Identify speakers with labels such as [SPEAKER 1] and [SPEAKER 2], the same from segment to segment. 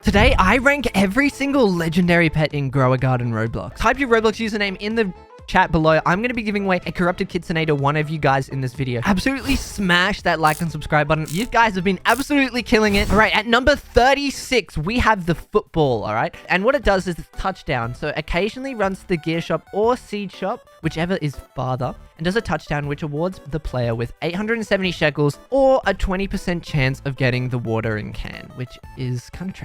[SPEAKER 1] Today, I rank every single legendary pet in Grow A Garden Roblox. Type your Roblox username in the chat below. I'm going to be giving away a corrupted kitsune to one of you guys in this video. Absolutely smash that like and subscribe button. You guys have been absolutely killing it. All right, at number 36, we have the football, all right? And what it does is it's touchdown. So occasionally runs to the gear shop or seed shop, whichever is farther, and does a touchdown which awards the player with 870 shekels or a 20% chance of getting the watering can, which is kind of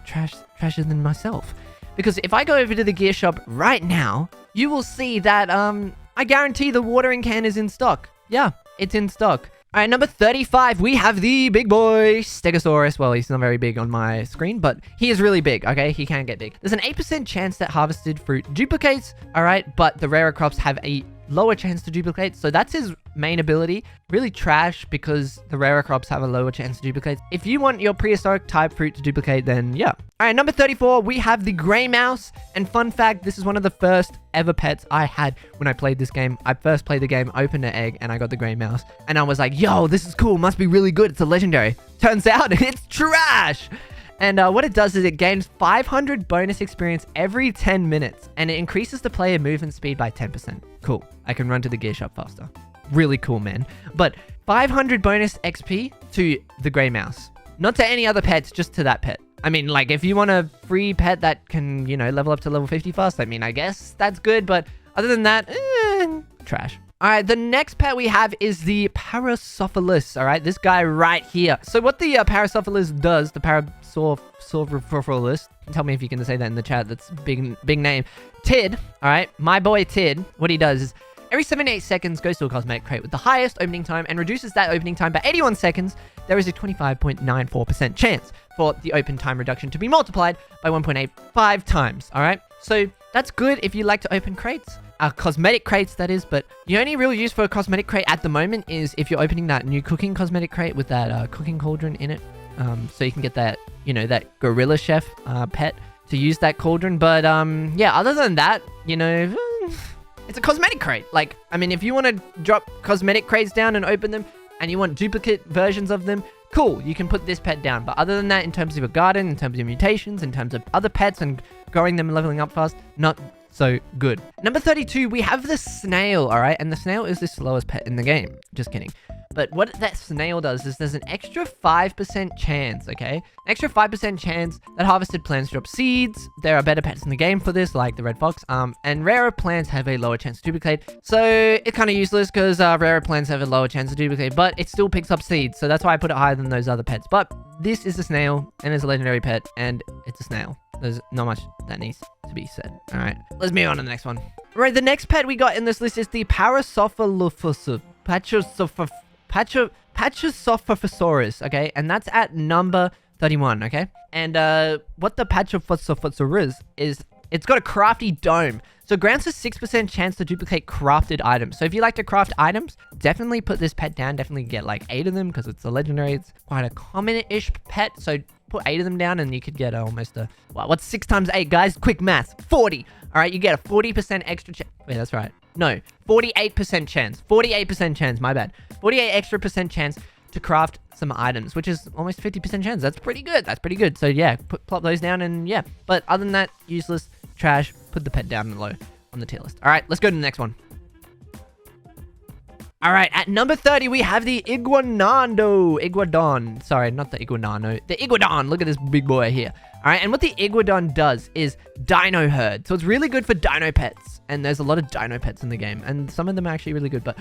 [SPEAKER 1] trashier than myself. Because if I go over to the gear shop right now, you will see that, I guarantee the watering can is in stock. Yeah, it's in stock. All right, number 35, we have the big boy, Stegosaurus. Well, he's not very big on my screen, but he is really big, okay? He can get big. There's an 8% chance that harvested fruit duplicates, all right? But the rarer crops have a lower chance to duplicate, so that's his main ability. Really trash because the rarer crops have a lower chance to duplicate. If you want your prehistoric type fruit to duplicate, then yeah. All right, number 34, we have the gray mouse. And fun fact, this is one of the first ever pets I had when I played this game. I first played the game, opened an egg, and I got the gray mouse. And I was like, yo, this is cool. Must be really good. It's a legendary. Turns out it's trash. And what it does is it gains 500 bonus experience every 10 minutes. And it increases the player movement speed by 10%. Cool. I can run to the gear shop faster. Really cool, man. But 500 bonus XP to the gray mouse. Not to any other pets, just to that pet. I mean, like, if you want a free pet that can, you know, level up to level 50 fast, I mean, I guess that's good. But other than that, trash. All right, the next pet we have is the Parasaurolophus, all right? This guy right here. So what the Parasaurolophus does, the Parasaurolophus, tell me if you can say that in the chat, that's big name. Tid, all right? My boy Tid, what he does is every 78 seconds goes to a cosmetic crate with the highest opening time and reduces that opening time by 81 seconds. There is a 25.94% chance for the open time reduction to be multiplied by 1.85 times, all right? So that's good if you like to open crates. Cosmetic crates, that is, but the only real use for a cosmetic crate at the moment is if you're opening that new cooking cosmetic crate with that cooking cauldron in it. So you can get that, you know, that gorilla chef pet to use that cauldron. But yeah, other than that, you know, it's a cosmetic crate. Like, I mean, if you want to drop cosmetic crates down and open them and you want duplicate versions of them, cool, you can put this pet down. But other than that, in terms of a garden, in terms of mutations, in terms of other pets and growing them and leveling up fast, not so good. Number 32, we have the snail, all right? And the snail is the slowest pet in the game. Just kidding. But what that snail does is there's an extra 5% chance, okay? Extra 5% chance that harvested plants drop seeds. There are better pets in the game for this, like the red fox. And rarer plants have a lower chance to duplicate. So it's kind of useless because rarer plants have a lower chance to duplicate, but it still picks up seeds. So that's why I put it higher than those other pets. But this is a snail, and it's a legendary pet, and it's a snail. There's not much that needs to be said. All right, let's move on to the next one. All right, the next pet we got in this list is the Parasaurolophus. Parasaurolophus, okay? And that's at number 31, okay? And what the Parasaurolophus is it's got a crafty dome. So it grants a 6% chance to duplicate crafted items. So if you like to craft items, definitely put this pet down. Definitely get like 8 of them because it's a legendary. It's quite a common-ish pet. So put 8 of them down and you could get almost a... Wow, what's 6 times 8, guys? Quick math. 40. All right, you get a 40% extra chance. Wait, that's right. No, 48% chance. 48% chance, my bad. 48 extra % chance to craft some items, which is almost 50% chance. That's pretty good. That's pretty good. So yeah, plop those down and yeah. But other than that, useless, trash. Put the pet down low on the tier list. All right, let's go to the next one. All right, at number 30, we have the Iguanodon. Sorry, not the Iguanano. The Iguanodon. Look at this big boy here. All right, and what the Iguanodon does is dino herd. So it's really good for dino pets. And there's a lot of dino pets in the game. And some of them are actually really good. But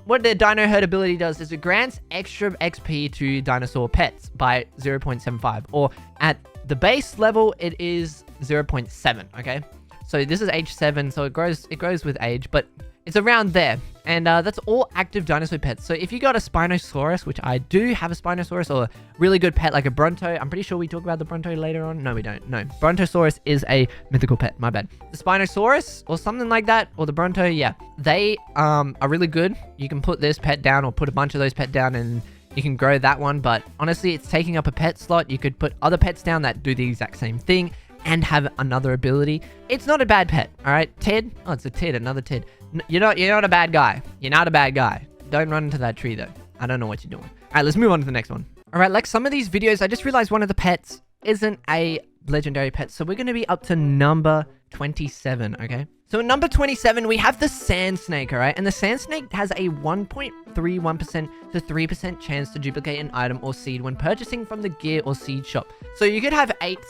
[SPEAKER 1] what the dino herd ability does is it grants extra XP to dinosaur pets by 0.75. Or at the base level, it is 0.7, okay? So this is age 7, so it grows with age, but it's around there. And that's all active dinosaur pets. So if you got a Spinosaurus, which I do have a Spinosaurus, or a really good pet like a Bronto, I'm pretty sure we talk about the Bronto later on. No, we don't. No, Brontosaurus is a mythical pet. My bad. The Spinosaurus or something like that, or the Bronto, yeah. They are really good. You can put this pet down or put a bunch of those pet down and you can grow that one. But honestly, it's taking up a pet slot. You could put other pets down that do the exact same thing and have another ability. It's not a bad pet, all right? Tid? Oh, it's a Tid, another Tid. You're not a bad guy. You're not a bad guy. Don't run into that tree, though. I don't know what you're doing. All right, let's move on to the next one. All right, like some of these videos, I just realized one of the pets isn't a legendary pet, so we're going to be up to number 27, okay? So at number 27, we have the sand snake, all right? And the sand snake has a 1.31% to 3% chance to duplicate an item or seed when purchasing from the gear or seed shop. So you could have eight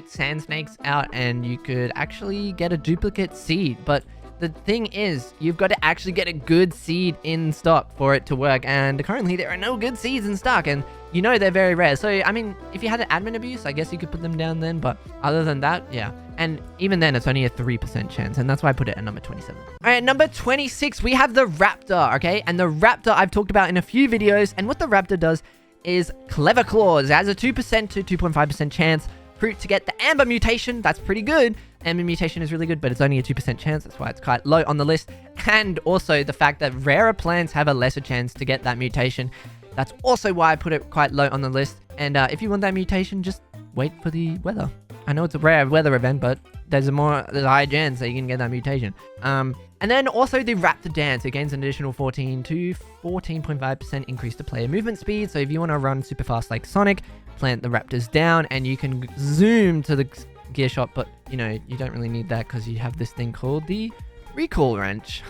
[SPEAKER 1] sand snakes out and you could actually get a duplicate seed. But the thing is, you've got to actually get a good seed in stock for it to work. And currently, there are no good seeds in stock. And you know they're very rare. So, I mean, if you had an admin abuse, I guess you could put them down then. But other than that, yeah. And even then, it's only a 3% chance. And that's why I put it at number 27. All right, number 26, we have the raptor, okay? And the raptor I've talked about in a few videos. And what the raptor does is clever claws. It has a 2% to 2.5% chance fruit to get the amber mutation. That's pretty good. Amber mutation is really good, but it's only a 2% chance. That's why it's quite low on the list. And also the fact that rarer plants have a lesser chance to get that mutation. That's also why I put it quite low on the list. And if you want that mutation, just wait for the weather. I know it's a rare weather event, but there's a high chance that you can get that mutation. And then also the Raptor Dance. It gains an additional 14 to 14.5% increase to player movement speed. So if you want to run super fast like Sonic, plant the Raptors down and you can zoom to the gear shop. But, you know, you don't really need that because you have this thing called the Recall Wrench.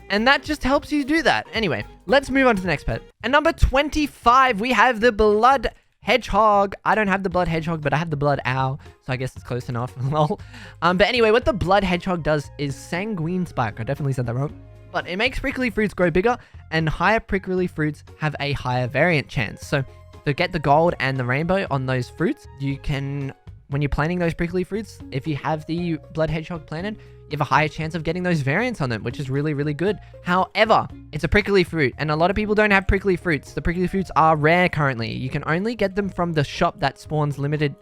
[SPEAKER 1] And that just helps you do that. Anyway, let's move on to the next pet. At number 25, we have the Blood Hedgehog. I don't have the Blood Hedgehog, but I have the Blood Owl, so I guess it's close enough. Lol. But anyway, what the Blood Hedgehog does is Sanguine Spike. I definitely said that wrong. But it makes prickly fruits grow bigger, and higher prickly fruits have a higher variant chance. So to get the gold and the rainbow on those fruits, you can, when you're planting those prickly fruits, if you have the Blood Hedgehog planted, you have a higher chance of getting those variants on them, which is really, really good. However, it's a prickly fruit, and a lot of people don't have prickly fruits. The prickly fruits are rare currently. You can only get them from the shop that spawns limitedly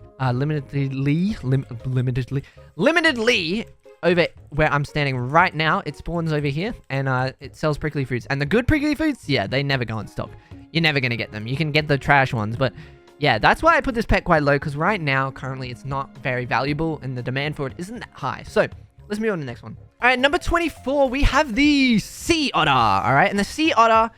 [SPEAKER 1] over where I'm standing right now. It spawns over here, and it sells prickly fruits. And the good prickly fruits, yeah, they never go in stock. You're never going to get them. You can get the trash ones, but yeah, that's why I put this pet quite low, because right now, currently, it's not very valuable, and the demand for it isn't that high. So let's move on to the next one. All right, number 24, we have the Sea Otter. All right, and the Sea Otter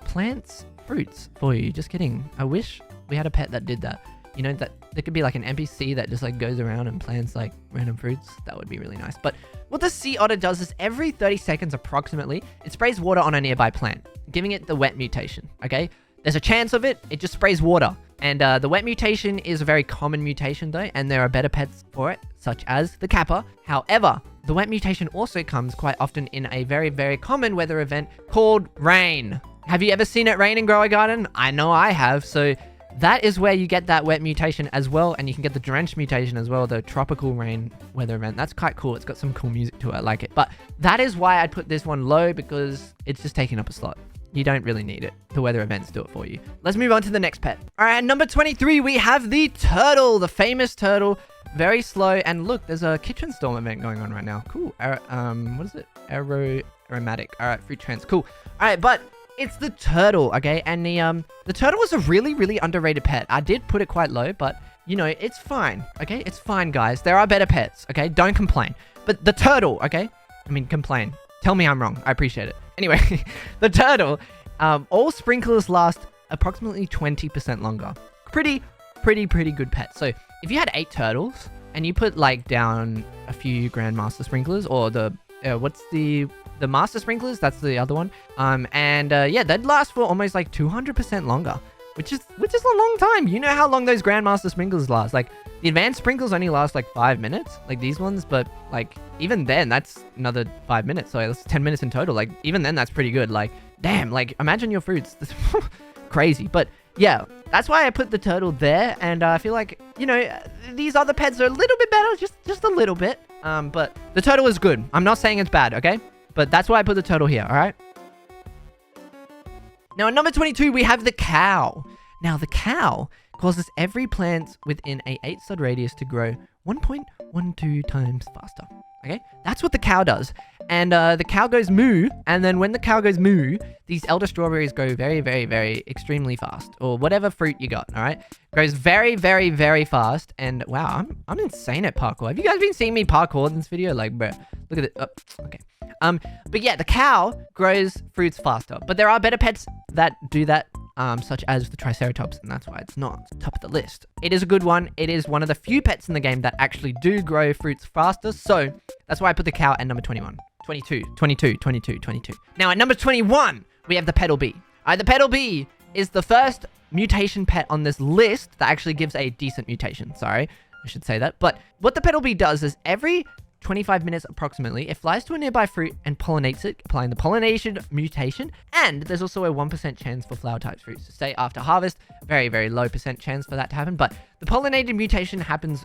[SPEAKER 1] plants fruits for you. Just kidding. I wish we had a pet that did that. You know, that there could be like an NPC that just like goes around and plants like random fruits. That would be really nice. But what the Sea Otter does is every 30 seconds approximately, it sprays water on a nearby plant, giving it the wet mutation, okay? There's a chance of it. It just sprays water. And the wet mutation is a very common mutation though, and there are better pets for it, such as the Kappa. However, the wet mutation also comes quite often in a very, very common weather event called rain. Have you ever seen it rain in Grow A Garden? I know I have. So that is where you get that wet mutation as well, and you can get the drenched mutation as well, the tropical rain weather event. That's quite cool. It's got some cool music to it. I like it. But that is why I'd put this one low, because it's just taking up a slot. You don't really need it. The weather events do it for you. Let's move on to the next pet. All right, number 23, we have the turtle, the famous turtle. Very slow. And look, there's a kitchen storm event going on right now. Cool. What is it? Aromatic. All right, fruit trends. Cool. All right, but it's the turtle, okay? And the turtle was a really, really underrated pet. I did put it quite low, but you know, it's fine, okay? It's fine, guys. There are better pets, okay? Don't complain. But the turtle, okay? I mean, complain. Tell me I'm wrong. I appreciate it. Anyway, the turtle, all sprinklers last approximately 20% longer. Pretty good pet. So if you had 8 turtles and you put like down a few Grandmaster sprinklers, or the what's the Master sprinklers, that's the other one. Yeah, they'd last for almost like 200% longer, which is a long time. You know how long those Grandmaster sprinklers last? Like the advanced sprinkles only last like 5 minutes, like these ones, but like even then that's another 5 minutes. So that's 10 minutes in total. Like even then that's pretty good. Like damn, like imagine your fruits. Crazy. But yeah, that's why I put the turtle there. And I feel like, you know, these other pets are a little bit better, just a little bit. But the turtle is good. I'm not saying it's bad, okay? But that's why I put the turtle here, all right? Now, at number 22, we have the cow. Now, the cow causes every plant within a 8-stud radius to grow 1.12 times faster. Okay? That's what the cow does. And the cow goes moo, and then when the cow goes moo, these elder strawberries grow very, very, very extremely fast. Or whatever fruit you got, all right? Grows very, very, very fast. And wow, I'm insane at parkour. Have you guys been seeing me parkour in this video? Like, bruh, look at it. Oh, okay. But yeah, the cow grows fruits faster. But there are better pets that do that such as the Triceratops, and that's why it's not top of the list. It is a good one. It is one of the few pets in the game that actually do grow fruits faster, so that's why I put the cow at number 21. 22. Now, at number 21, we have the petal bee. The petal bee is the first mutation pet on this list that actually gives a decent mutation. Sorry, I should say that. But what the petal bee does is every 25 minutes approximately, it flies to a nearby fruit and pollinates it, applying the pollination mutation. And there's also a 1% chance for flower type fruits to stay after harvest. Very, very low percent chance for that to happen. But the pollinated mutation happens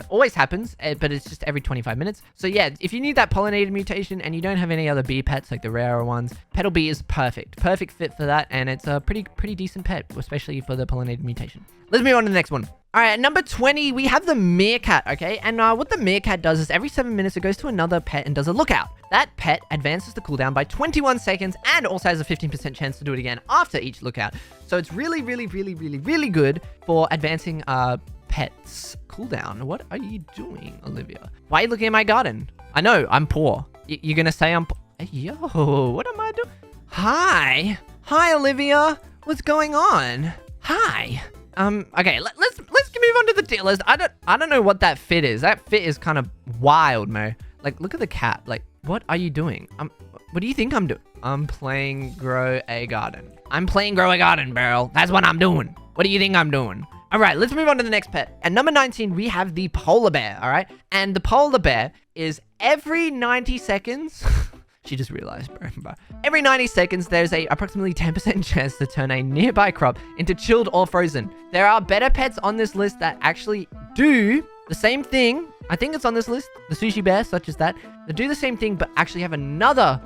[SPEAKER 1] always happens, but it's just every 25 minutes. So yeah, if you need that pollinated mutation and you don't have any other bee pets like the rarer ones, petal bee is perfect. Perfect fit for that. And it's a pretty decent pet, especially for the pollinated mutation. Let's move on to the next one. All right, at number 20, we have the meerkat, okay? And what the meerkat does is every 7 minutes, it goes to another pet and does a lookout. That pet advances the cooldown by 21 seconds and also has a 15% chance to do it again after each lookout. So it's really good for advancing pets cooldown. What are you doing, Olivia? Why are you looking at my garden? I know, I'm poor. You're gonna say I'm Yo, what am I doing? Hi, Olivia. What's going on? Hi. Okay, let's move on to the tier list. I don't know what that fit is. That fit is kind of wild, Mo. Like, look at the cat. Like, what are you doing? What do you think I'm doing? I'm playing Grow A Garden. I'm playing Grow A Garden, Beryl. That's what I'm doing. What do you think I'm doing? All right, let's move on to the next pet. At number 19, we have the polar bear, all right? And the polar bear is every 90 seconds... She just realized, bro. Every 90 seconds, there's a approximately 10% chance to turn a nearby crop into chilled or frozen. There are better pets on this list that actually do the same thing. I think it's on this list. The sushi bear, such as that. They do the same thing, but actually have another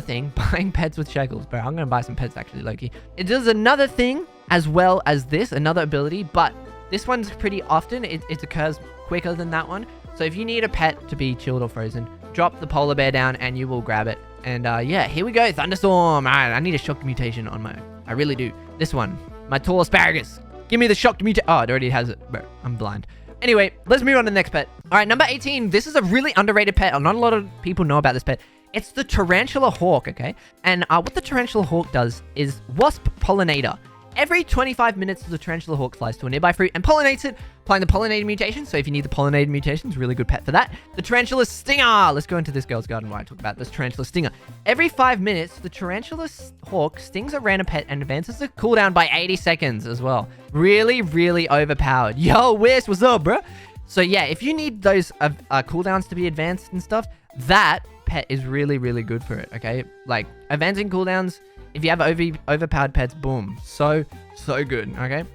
[SPEAKER 1] thing. Buying pets with shackles, bro. I'm going to buy some pets, actually, Loki. It does another thing as well as this, another ability, but this one's pretty often. It occurs quicker than that one. So if you need a pet to be chilled or frozen, drop the polar bear down and you will grab it. And yeah, here we go. Thunderstorm. All right, I need a shocked mutation on my own. I really do. This one. My tall asparagus. Give me the shocked mutation. Oh, it already has it. Bro, I'm blind. Anyway, let's move on to the next pet. All right, number 18. This is a really underrated pet. Not a lot of people know about this pet. It's the tarantula hawk, okay? And what the tarantula hawk does is wasp pollinator. Every 25 minutes, the tarantula hawk flies to a nearby fruit and pollinates it, applying the pollinated mutation. So if you need the pollinated mutation, it's a really good pet for that. The tarantula stinger. Let's go into this girl's garden where I talk about this tarantula stinger. Every 5 minutes, the tarantula hawk stings a random pet and advances the cooldown by 80 seconds as well. Really overpowered. Yo, Wiz, what's up, bro? So yeah, if you need those cooldowns to be advanced and stuff, that pet is really good for it, okay? Like, advancing cooldowns... If you have overpowered pets, boom. So good, okay?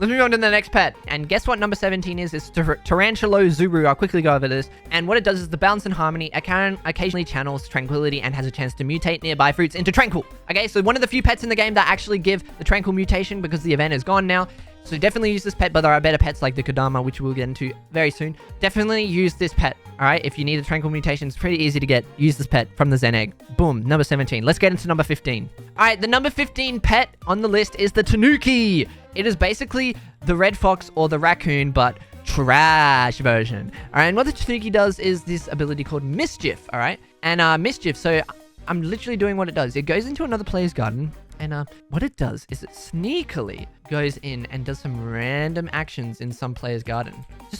[SPEAKER 1] Let's move on to the next pet. And guess what number 17 is? It's Tarantula Zuru. I'll quickly go over this. And what it does is the balance and harmony occasionally channels tranquility and has a chance to mutate nearby fruits into tranquil. Okay, so one of the few pets in the game that actually give the tranquil mutation because the event is gone now. So definitely use this pet, but there are better pets like the Kodama, which we'll get into very soon. Definitely use this pet, all right? If you need a tranquil mutation, it's pretty easy to get. Use this pet from the Zen Egg. Boom, number 17. Let's get into number 15. All right, the number 15 pet on the list is the Tanuki. It is basically the red fox or the raccoon, but trash version. All right, and what the Tanuki does is this ability called Mischief, all right? And Mischief, so I'm literally doing what it does. It goes into another player's garden, and what it does is it sneakily goes in and does some random actions in some player's garden.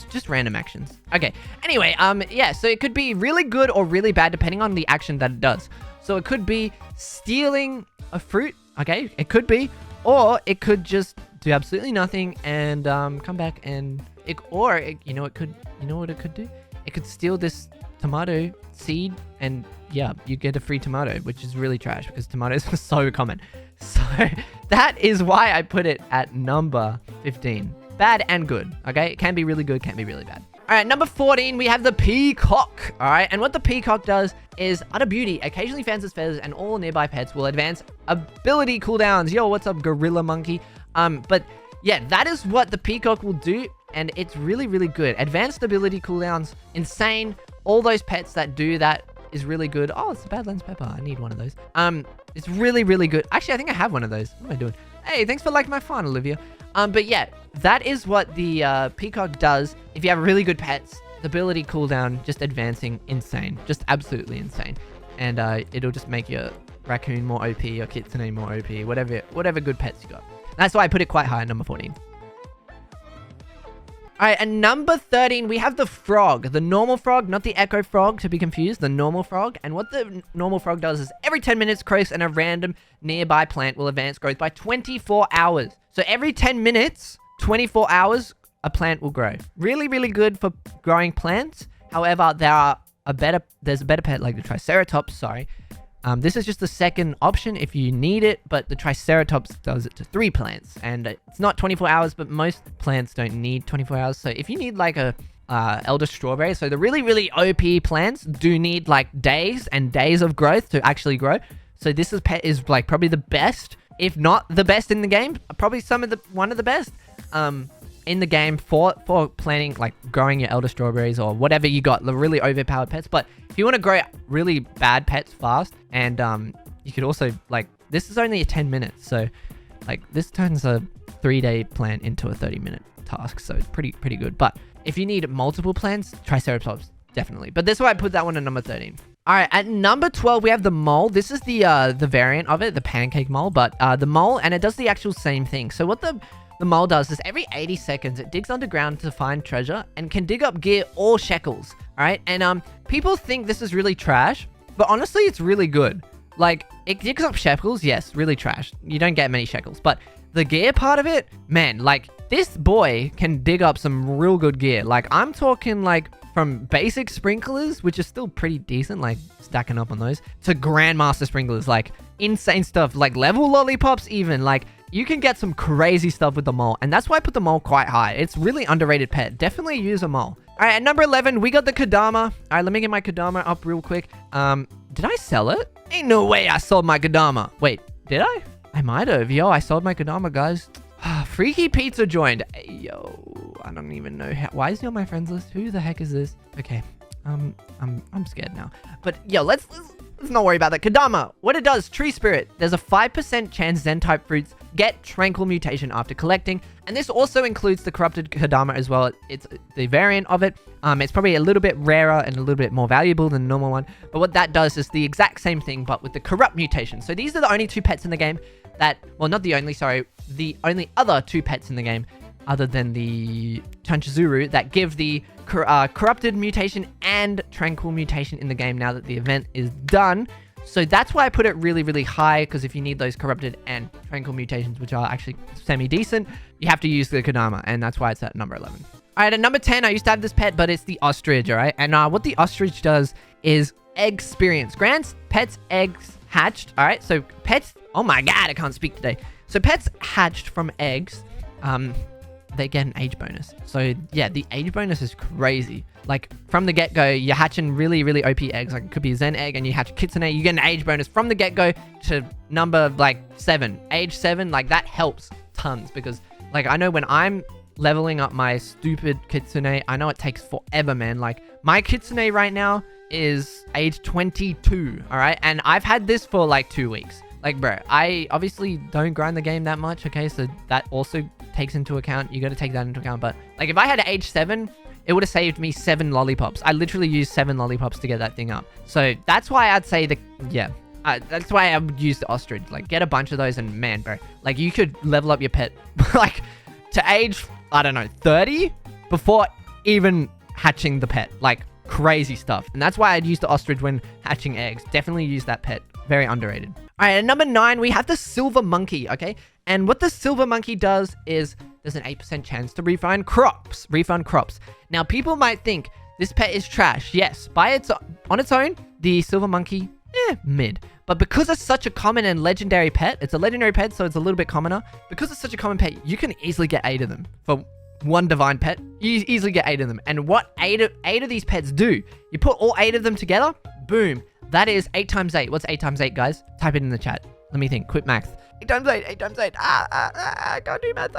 [SPEAKER 1] Just random actions. Okay. Anyway, yeah, so it could be really good or really bad depending on the action that it does. So it could be stealing a fruit, okay? It could be, or it could just do absolutely nothing and come back and you know what it could do? It could steal this tomato seed and yeah, you get a free tomato, which is really trash because tomatoes are so common. So that is why I put it at number 15. Bad and good, okay? It can be really good, can be really bad. All right, number 14, we have the peacock, all right? And what the peacock does is utter beauty. Occasionally fans its feathers and all nearby pets will advance ability cooldowns. Yo, what's up, gorilla monkey? But yeah, that is what the peacock will do. And it's really good. Advanced ability cooldowns, insane. All those pets that do that is really good. Oh, it's a Badlands Pepper. I need one of those. It's really good. Actually, I think I have one of those. What am I doing? Hey, thanks for liking my phone, Olivia. But yeah, that is what the peacock does. If you have really good pets, the ability cooldown, just advancing, insane. Just absolutely insane. And it'll just make your raccoon more OP, your kitsune more OP, whatever good pets you got. That's why I put it quite high at number 14. All right, and number 13, we have the frog. The normal frog, not the echo frog, to be confused. The normal frog. And what the normal frog does is every 10 minutes, growth and a random nearby plant will advance growth by 24 hours. So every 10 minutes, 24 hours, a plant will grow. Really, really good for growing plants. However, there's a better pet like the Triceratops, sorry. This is just the second option if you need it, but the Triceratops does it to 3 plants. And it's not 24 hours, but most plants don't need 24 hours. So if you need like a Elder Strawberry, so the really, really OP plants do need like days and days of growth to actually grow. So this pet is like probably the best, if not the best in the game. Probably one of the best in the game for planting, like growing your Elder Strawberries or whatever you got, the really overpowered pets. But if you want to grow really bad pets fast, and you could also, like, this is only a 10 minutes, so like this turns a 3-day plant into a 30-minute task, so it's pretty good. But if you need multiple plants, Triceratops definitely. But that's why I put that one at number 13. All right, at number 12 we have the mole. This is the variant of it, the pancake mole, but the mole, and it does the actual same thing. So what the mole does is every 80 seconds, it digs underground to find treasure and can dig up gear or shekels. All right. And people think this is really trash, but honestly, it's really good. Like, it digs up shekels. Yes, really trash. You don't get many shekels, but the gear part of it, man, like this boy can dig up some real good gear. Like, I'm talking like from basic sprinklers, which is still pretty decent, like stacking up on those, to grandmaster sprinklers, like insane stuff, like level lollipops even. Like, you can get some crazy stuff with the mole, and that's why I put the mole quite high. It's really underrated pet. Definitely use a mole. All right, at number 11, we got the Kodama. All right, let me get my Kodama up real quick. Did I sell it? Ain't no way I sold my Kodama. Wait, did I? I might have. Yo, I sold my Kodama, guys. Freaky Pizza joined. Yo, I don't even know how. Why is he on my friends list? Who the heck is this? Okay, I'm scared now. But yo, let's not worry about that. Kodama, what it does, Tree Spirit. There's a 5% chance Zen-type fruits get Tranquil Mutation after collecting. And this also includes the Corrupted Kodama as well. It's the variant of it. It's probably a little bit rarer and a little bit more valuable than the normal one. But what that does is the exact same thing, but with the Corrupt Mutation. So these are the only 2 pets in the game that, well, not the only, sorry, the only other 2 pets in the game other than the Tanchizuru that give the Corrupted Mutation and Tranquil Mutation in the game now that the event is done. So that's why I put it really, really high, because if you need those Corrupted and Tranquil Mutations, which are actually semi-decent, you have to use the Kodama, and that's why it's at number 11. All right, at number 10, I used to have this pet, but it's the Ostrich, all right? And what the Ostrich does is egg experience. Grants pets eggs hatched, all right? So pets, oh my God, I can't speak today. So pets hatched from eggs, they get an age bonus. So yeah, the age bonus is crazy. Like from the get-go, you're hatching really, really OP eggs. Like it could be a Zen egg and you hatch a Kitsune, you get an age bonus from the get-go to number like 7. Age 7, like that helps tons, because like I know when I'm leveling up my stupid Kitsune, I know it takes forever, man. Like my Kitsune right now is age 22, all right? And I've had this for like 2 weeks. Like, bro, I obviously don't grind the game that much, okay? So that also takes into account. You got to take that into account. But like if I had age 7, it would have saved me 7 lollipops. I literally used 7 lollipops to get that thing up. So that's why I'd say that's why I would use the Ostrich. Like get a bunch of those, and man, bro, like you could level up your pet like to age, I don't know, 30 before even hatching the pet. Like crazy stuff. And that's why I'd use the Ostrich when hatching eggs. Definitely use that pet. Very underrated. All right, at number 9, we have the Silver Monkey, okay? And what the Silver Monkey does is there's an 8% chance to refund crops. Now, people might think this pet is trash. Yes, on its own, the Silver Monkey, mid. But because it's such a common and legendary pet, it's a legendary pet, so it's a little bit commoner. Because it's such a common pet, you can easily get 8 of them. For one divine pet, you easily get 8 of them. And what 8 of these pets do, you put all 8 of them together, boom. That is 8 times 8. What's 8 times 8, guys? Type it in the chat. Let me think. Quick math. 8 times 8. 8 times 8. I can't do math.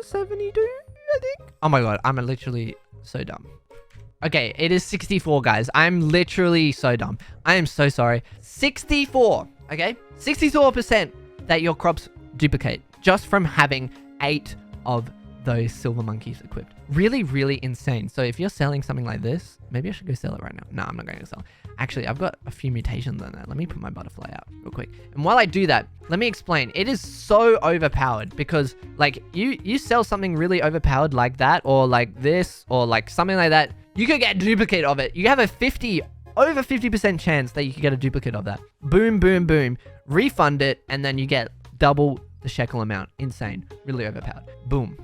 [SPEAKER 1] 72, I think. Oh my God. I'm literally so dumb. Okay, it is 64, guys. I'm literally so dumb. I am so sorry. 64. Okay? 64% that your crops duplicate just from having 8 of those Silver Monkeys equipped. really, really insane. So if you're selling something like this, maybe I should go sell it right now. No, I'm not going to sell. Actually, I've got a few mutations on that. Let me put my butterfly out real quick. And while I do that, let me explain. It is so overpowered because like you sell something really overpowered like that, or like this, or like something like that. You could get a duplicate of it. You have a over 50% chance that you could get a duplicate of that. Boom, boom, boom. Refund it, and then you get double the shekel amount. Insane. Really overpowered. Boom.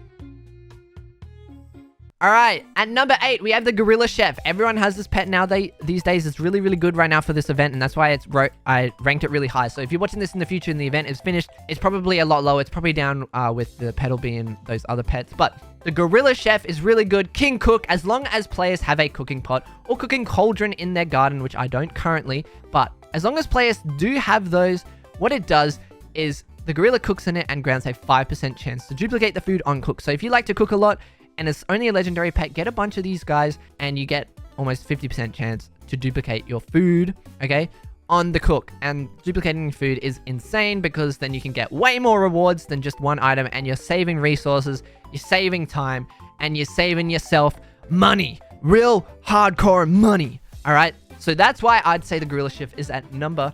[SPEAKER 1] All right, at number 8, we have the Gorilla Chef. Everyone has this pet now. These days, it's really, really good right now for this event, and that's why I ranked it really high. So if you're watching this in the future and the event is finished, it's probably a lot lower. It's probably down with the petal being those other pets. But the Gorilla Chef is really good. King Cook, as long as players have a cooking pot or cooking cauldron in their garden, which I don't currently. But as long as players do have those, what it does is the Gorilla cooks in it and grants a 5% chance to duplicate the food on cook. So if you like to cook a lot, and it's only a legendary pet, get a bunch of these guys and you get almost 50% chance to duplicate your food, okay, on the cook. And duplicating food is insane because then you can get way more rewards than just one item, and you're saving resources, you're saving time, and you're saving yourself money. Real hardcore money, all right? So that's why I'd say the Gorilla Chef is at number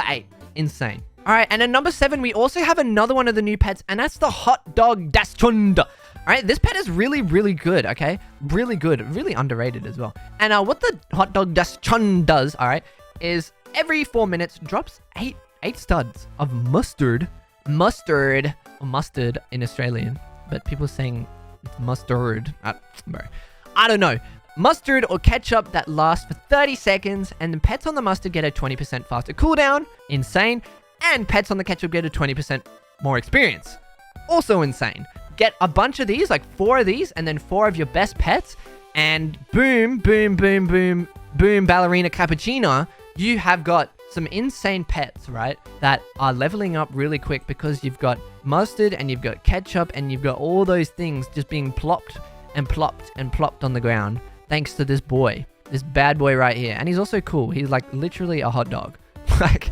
[SPEAKER 1] 8. Insane. All right, and at number 7, we also have another one of the new pets, and that's the Hot Dog Dachshund. All right, this pet is really, really good, okay? Really good, really underrated as well. And what the Hot Dog Dachshund does, all right, is every 4 minutes drops eight studs of mustard in Australian, but people are saying it's mustard. Bro, I don't know. Mustard or ketchup that lasts for 30 seconds, and the pets on the mustard get a 20% faster cooldown. Insane. And pets on the ketchup get a 20% more experience. Also insane. Get a bunch of these, like 4 of these, and then 4 of your best pets, and boom, boom, boom, boom, boom, ballerina cappuccino. You have got some insane pets, right, that are leveling up really quick because you've got mustard and you've got ketchup and you've got all those things just being plopped and plopped and plopped on the ground thanks to this boy, this bad boy right here. And he's also cool. He's like literally a hot dog. Like...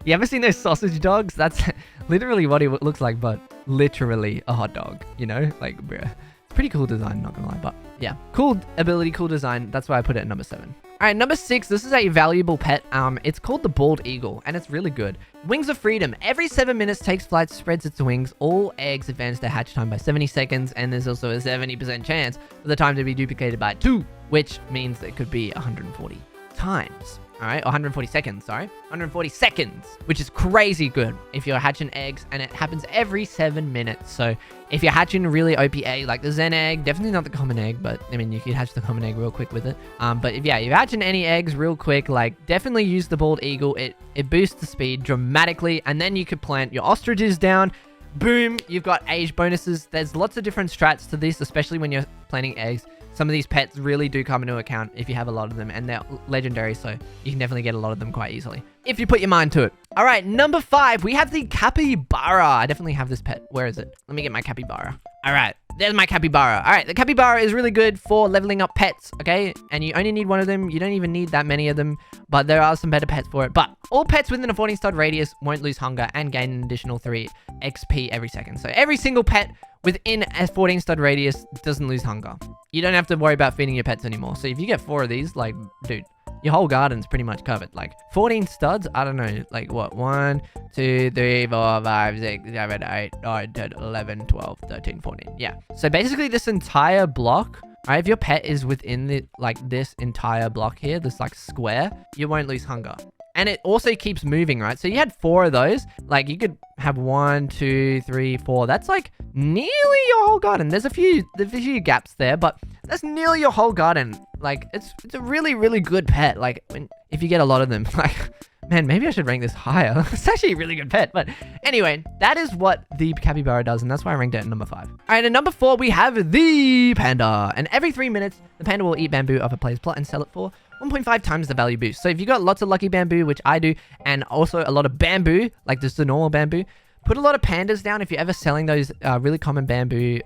[SPEAKER 1] You ever seen those sausage dogs? That's literally what he looks like, but literally a hot dog, you know? Like, bruh. It's pretty cool design, not gonna lie, but yeah. Cool ability, cool design. That's why I put it at number 7. All right, number 6, this is a valuable pet. It's called the Bald Eagle, and it's really good. Wings of Freedom. Every 7 minutes, takes flight, spreads its wings. All eggs advance their hatch time by 70 seconds, and there's also a 70% chance for the time to be duplicated by 2, which means it could be 140 times. All right, 140 seconds, sorry. 140 seconds, which is crazy good if you're hatching eggs, and it happens every 7 minutes. So if you're hatching a really OP egg, like the Zen egg, definitely not the common egg, but I mean, you could hatch the common egg real quick with it. But if you're hatching any eggs real quick, like definitely use the Bald Eagle. It boosts the speed dramatically, and then you could plant your ostriches down. Boom, you've got age bonuses. There's lots of different strats to this, especially when you're planting eggs. Some of these pets really do come into account if you have a lot of them, and they're legendary, so you can definitely get a lot of them quite easily if you put your mind to it. All right, number 5, we have the capybara. I definitely have this pet. Where is it? Let me get my capybara. All right, there's my capybara. All right, the capybara is really good for leveling up pets, okay? And you only need one of them. You don't even need that many of them, but there are some better pets for it. But all pets within a 14-stud radius won't lose hunger and gain an additional 3 XP every second. So every single pet within a 14-stud radius doesn't lose hunger. You don't have to worry about feeding your pets anymore. So if you get 4 of these, like, dude, your whole garden's pretty much covered. Like 14 studs, I don't know, like what, 1, 2, 3, 4, 5, 6, 7, 8, 9, 10, 11, 12, 13, 14. Yeah. So basically this entire block, right, if your pet is within the, like this entire block here, this like square, you won't lose hunger. And it also keeps moving, right? So you had 4 of those. Like you could have 1, 2, 3, 4. That's like nearly your whole garden. There's a few gaps there, but that's nearly your whole garden. Like it's a really, really good pet. Like if you get a lot of them, like, man, maybe I should rank this higher. It's actually a really good pet. But anyway, that is what the capybara does, and that's why I ranked it at number 5. All right, at number 4, we have the panda. And every 3 minutes, the panda will eat bamboo off a player's plot and sell it for 1.5 times the value boost. So if you got lots of lucky bamboo, which I do, and also a lot of bamboo, like just the normal bamboo, put a lot of pandas down if you're ever selling those really common bamboo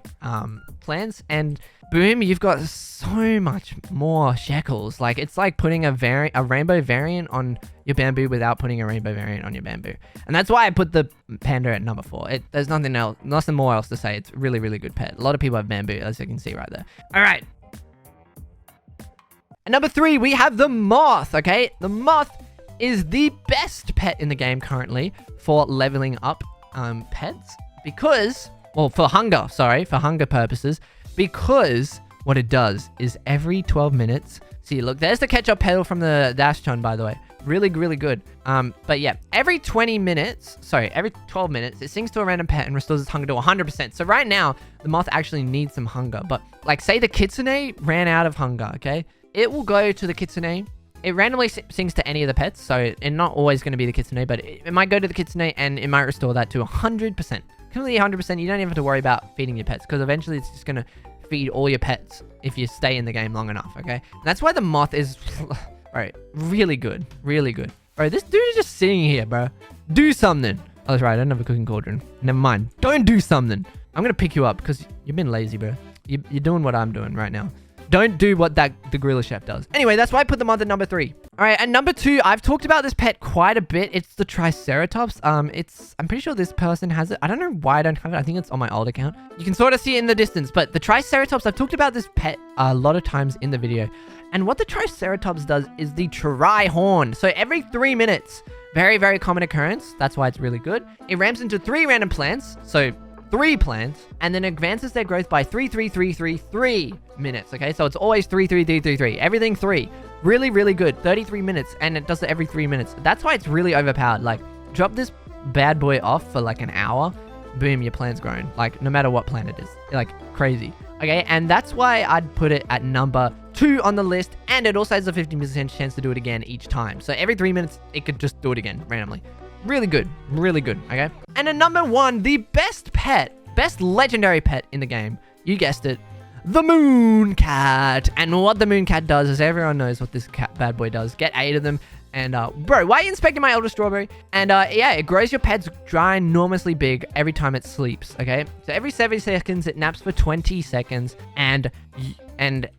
[SPEAKER 1] plants, and boom, you've got so much more shekels. Like, it's like putting a rainbow variant on your bamboo without putting a rainbow variant on your bamboo. And that's why I put the panda at number 4. There's nothing more else to say. It's really, really good pet. A lot of people have bamboo, as you can see right there. All right. At number 3, we have the moth, okay? The moth is the best pet in the game currently for leveling up pets because, well, for hunger purposes, because what it does is every 12 minutes, see, look, there's the catch-up pedal from the Dash-chun, by the way. Really, really good. But yeah, every 12 minutes, it sings to a random pet and restores its hunger to 100%. So right now, the moth actually needs some hunger. But like, say the kitsune ran out of hunger, okay? It will go to the kitsune. It randomly sings to any of the pets, so it's not always going to be the kitsune, but it might go to the kitsune and it might restore that to 100%. Completely 100%. You don't even have to worry about feeding your pets, because eventually it's just going to feed all your pets if you stay in the game long enough, okay? And that's why the moth is, right, really good. Really good. Bro, this dude is just sitting here, bro. Do something. Oh, that's right. I don't have a cooking cauldron. Never mind. Don't do something. I'm going to pick you up because you've been lazy, bro. You're doing what I'm doing right now. Don't do what the gorilla chef does. Anyway, that's why I put them on at number 3. All right, and number 2, I've talked about this pet quite a bit. It's the Triceratops. I'm pretty sure this person has it. I don't know why I don't have it. I think it's on my old account. You can sort of see it in the distance, but the Triceratops, I've talked about this pet a lot of times in the video. And what the Triceratops does is the tri-horn. So every 3 minutes, very, very common occurrence. That's why it's really good. It ramps into 3 random plants. So 3 plants, and then advances their growth by 3 minutes, okay? So it's always 3. Everything 3. Really, really good. 33 minutes, and it does it every 3 minutes. That's why it's really overpowered. Like, drop this bad boy off for like an hour, boom, your plant's grown. Like, no matter what plant it is. Like, crazy. Okay, and that's why I'd put it at number 2 on the list, and it also has a 15% chance to do it again each time. So every 3 minutes, it could just do it again, randomly. Really good, okay? And at number 1, the best legendary pet in the game, you guessed it, the moon cat. And what the moon cat does is, everyone knows what this cat bad boy does. Get 8 of them. And bro, why are you inspecting my elder strawberry? And yeah, it grows your pet's ginormously big every time it sleeps, okay? So every 7 seconds, it naps for 20 seconds, and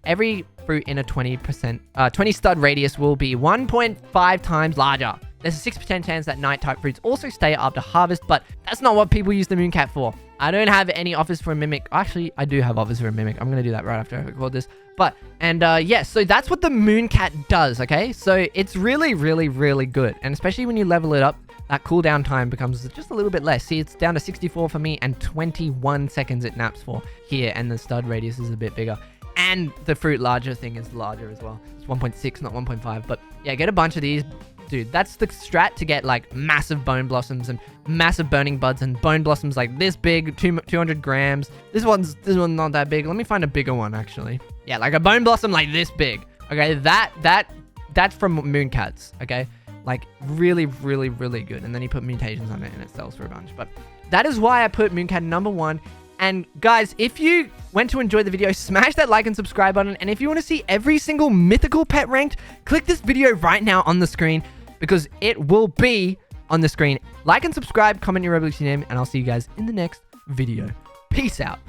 [SPEAKER 1] every fruit in a 20 stud radius will be 1.5 times larger. There's a 6% chance that night-type fruits also stay after harvest, but that's not what people use the mooncat for. I don't have any offers for a mimic. Actually, I do have offers for a mimic. I'm going to do that right after I record this. But, and yeah, so that's what the mooncat does, okay? So it's really, really, really good. And especially when you level it up, that cooldown time becomes just a little bit less. See, it's down to 64 for me, and 21 seconds it naps for here, and the stud radius is a bit bigger. And the fruit larger thing is larger as well. It's 1.6, not 1.5. But yeah, get a bunch of these. Dude, that's the strat to get like massive bone blossoms and massive burning buds and bone blossoms like this big, 200 grams. This one's not that big. Let me find a bigger one, actually. Yeah, like a bone blossom like this big. Okay, that's from Mooncats, okay? Like really, really, really good. And then you put mutations on it and it sells for a bunch. But that is why I put Mooncat number 1. And guys, if you went to enjoy the video, smash that like and subscribe button. And if you want to see every single mythical pet ranked, click this video right now on the screen, because it will be on the screen. Like and subscribe, comment your Roblox name, and I'll see you guys in the next video. Peace out.